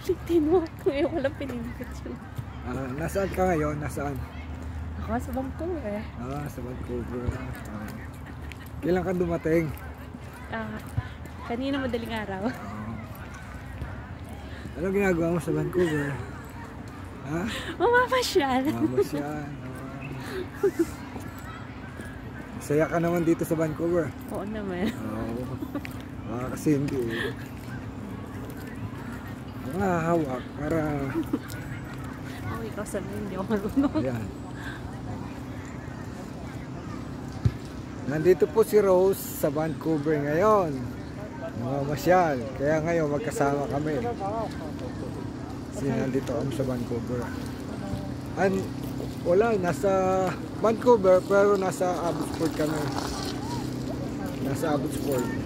Ulitin mo. Ngayon walang pinindot yun. Nasaan ka ngayon? Nasaan? Ako sa Vancouver. Sa Vancouver. Kailan ka dumating? Kanina madaling araw. Ano ginagawa mo sa Vancouver? Ha? Mamapasyal. Mamasyal. Masaya ka naman dito sa Vancouver? Oo naman. Kasi hindi hawak para ikaw sabi hindi ako marunong. ayan. Nandito po si Rose sa Vancouver ngayon, namamasyal, kaya ngayon magkasama kami kasi nandito kami sa Vancouver. Wala, nasa Vancouver pero nasa Abbotsford kami, nasa Abbotsford.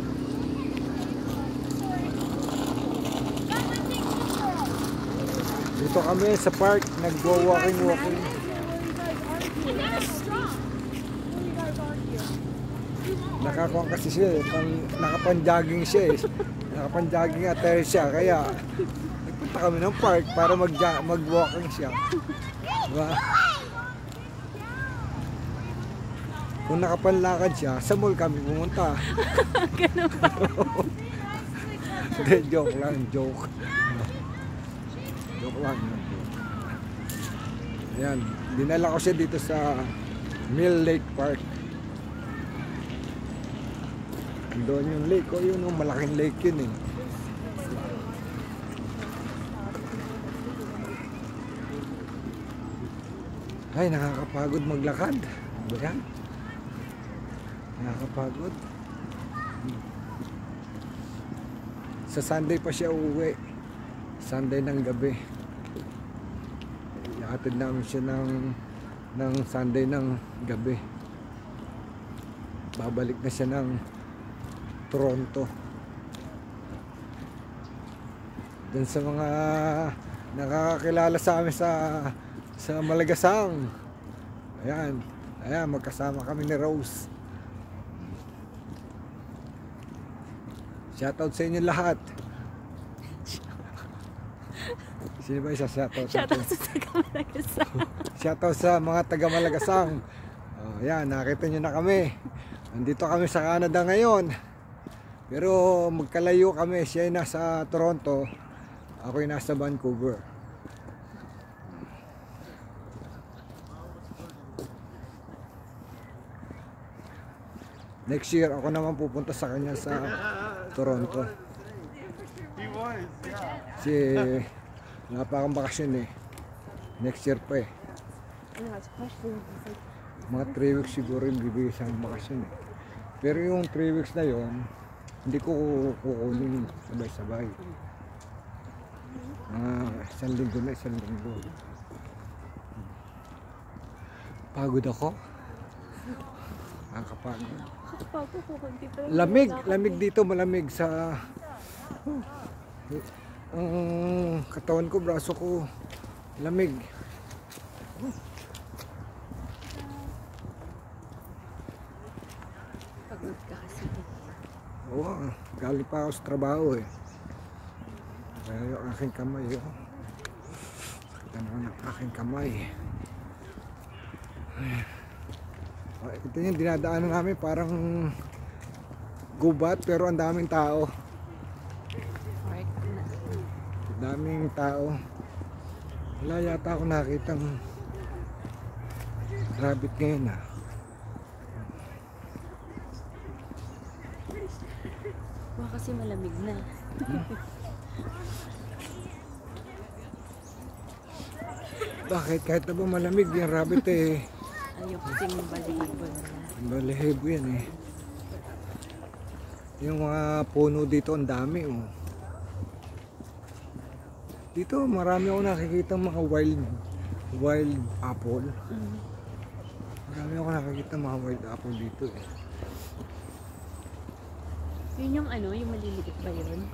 Dito kami sa park, nagwo-walking. Nakakuha kasi siya, nakapan-jogging siya eh. Nakapan-jogging attire siya, kaya nagpunta kami ng park para mag-walking siya. Diba? Kung nakapanlakad siya, sa mall kami pumunta. Ganun ba? Joke lang, joke. Joke lang. Ayan, dinala ko siya dito sa Mill Lake Park. Doon yung lake, yun yung malaking lake yun eh. Ay, nakakapagod maglakad. Ba yan? Nakakapagod. Sa Sunday pa siya uuwi. Sunday ng gabi. Ihatid namin siya ng Sunday ng gabi. Babalik na siya ng Toronto. Dun sa mga nakakakilala sa amin sa Malagasang. Ayan, magkasama kami ni Rose. Shoutout sa inyo lahat. Sino ba isa shoutout? Shoutout sa taga-Malagasang. Shoutout sa mga taga-Malagasang. Ayan, nakita nyo na kami. Nandito kami sa Canada ngayon. Pero magkalayo kami. Siya ay nasa Toronto. Ako ay nasa Vancouver. Next year ako naman pupunta sa kanya sa Toronto. Kasi wala pa akong bakasyon eh. Next year pa eh. Mga 3 weeks siguro yung bibigay sa bakasyon eh. Pero yung 3 weeks na yon, hindi ko kukunin sabay-sabay. Isang linggo na, isang linggo. Pagod ako. Nakakapagod. Lamig dito, malamig sa katawan ko, braso ko, lamig. Pagod ka kasi. Oo, galing pa ako sa trabaho eh. Kaya yung aking kamay, sakita naman ang aking kamay. Ito yung dinadaanan namin, parang gubat pero ang daming tao. Daming tao. Wala yata ako nakitang rabbit ngayon ah. Baka kasi malamig na. Bakit? Kahit na ba malamig yung rabbit eh. Ayaw kasing balihibo nila. Balihibo yan eh. Yung mga puno dito ang dami oh. Dito marami ako nakikita mga wild apple. Marami ako nakikita mga wild apple dito eh. Yun yung ano, yung maliliit ba yun?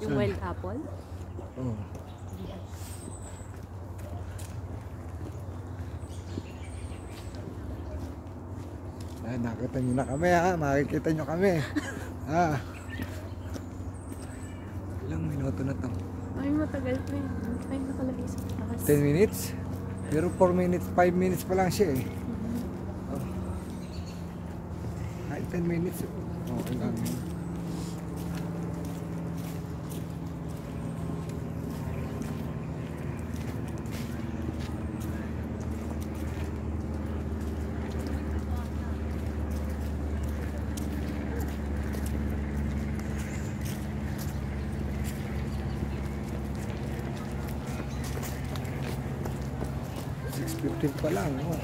Yung saan? wild apple? Oo. Nakita nyo na kami ha, makikita nyo kami. Ilang minuto na to? Ay, matagal pa yun. Ay, nakalagay sa taas. 10 minutes? Pero 4 minutes, 5 minutes pa lang siya eh. Oh. Ay, 10 minutes. Okay lang yun. $6.15 pa lang. Oh.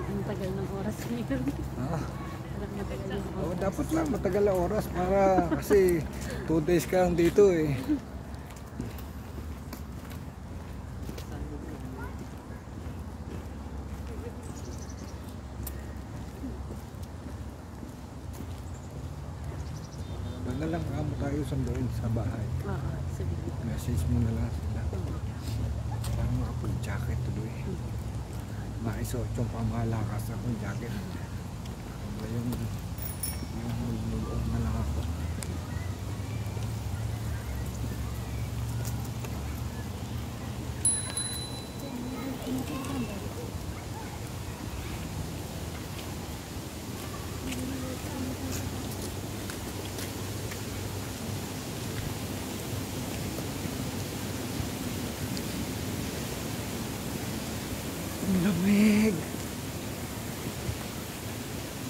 Ang tagal ng oras ngayon. Ah. Parang matagal ng Oh, oras. dapat lang matagal na oras para kasi 2 days ka lang dito eh. Wala lang kamo tayo sunduin sa bahay. Oo, sabihin. Message mo na lang sila. Para makapag-jacket tuloy. Maisuot yung pamalakas akong jacket. Yung luloob na lang ako. Ang lamig!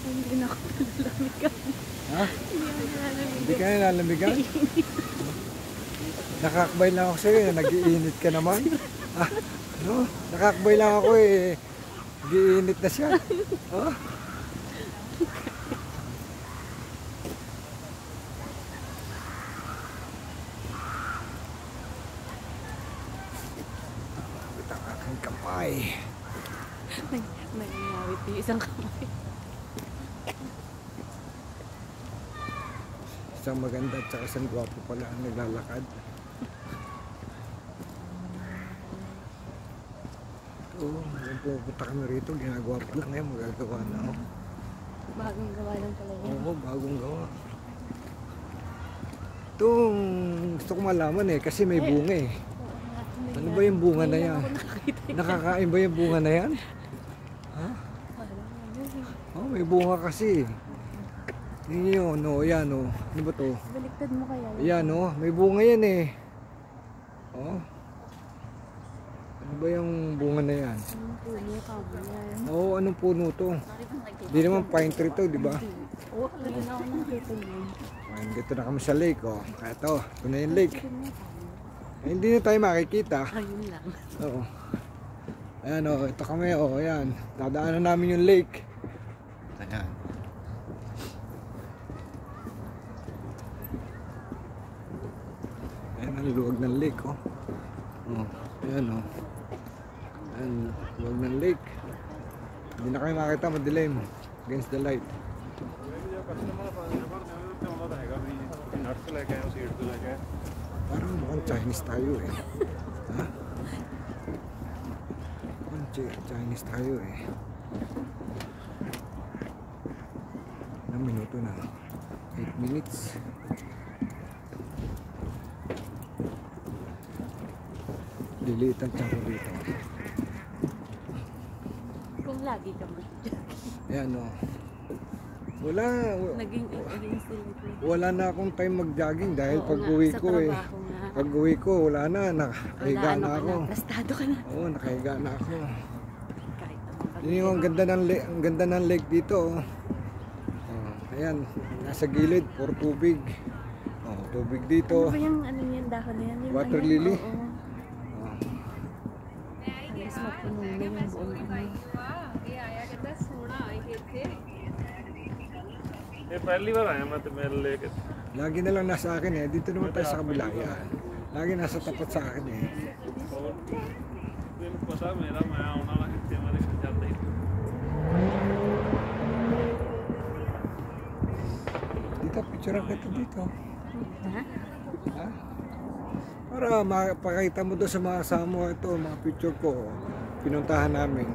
Hindi na ako nalamigan. Ha? Hindi ako nalamigan. Hindi ka nilalamigan? Nakakbay lang ako sa'yo, nag-iinit ka naman. Ah, no? Nakakbay lang ako eh. Nag-iinit na siya. Oh. Ito ang aking kamay. Nagingawit yung isang kamay. Isang maganda at saka isang gwapo pala ang naglalakad. Oo, yung pupunta kami rito, ginagawa pa lang ngayon, magagawa na ako. Bagong gawa lang pala yan. Oo, bagong gawa. Itong gusto ko malaman eh, kasi may bunga eh. Ano ba yung bunga na yan? Nakakain ba yung bunga na yan? Ha? Oh, may bunga kasi. Yun, no, yan, no. Ano ba to? Baliktad mo kaya yun? Yan, no. May bunga yan eh. Oh. Ano ba yung bunga na yan? Anong puno ka ba yan? Oo, anong puno to? Hindi naman pine tree to, di ba? Oo, lagi na ako nakita yun. Ayun, dito na kami sa lake, oh. Kaya ito na yung lake. Eh, hindi na tayo makikita. Ayun lang. Oo. Ayan, oh, ito kami, oh, ayan. Dadaanan namin yung lake. Ayan. Ayan ang luwag ng lake, oh. Oh, ayan, oh. Ayan, luwag ng lake. Hindi na kayo makita, madilim. Against the light. Parang mukhang Chinese tayo eh. Ha? Mukhang Chinese tayo eh. Ilang minuto na? 8 minutes. Liliit ang tiyan ko dito. Kung lagi ka mag-jogging. Ayan o. Wala Naging against the light. wala na akong time mag-jogging dahil Oo pag nga, uwi sa ko eh. trabaho nga. Pag uwi ko wala na, nakahiga Wala, na ano ako. ka na, prestado ka na. Oo, nakahiga na ako. Kahit naman pag Yun yung ang ganda ng lake dito. Oh. Oh, ayan, nasa gilid, puro tubig. Oh, tubig dito. Ano ba yung ano yan, dahon na yan? Yung Water ano? lily? Oo. Oh. Halos mapuno na yung buong ano. ये पहली बार आया मैं तो मेरे लेके Lagi na lang nasa akin eh. Dito naman tayo sa kabila. Yan. Lagi nasa tapat sa akin eh. और दिन पता मेरा मैं आना ना कितने हमारे घर जाते ही Dito, picture kita dito. Ha? Ha? Para mapakita mo doon sa mga kasama mo ito, mga picture ko. Pinuntahan namin.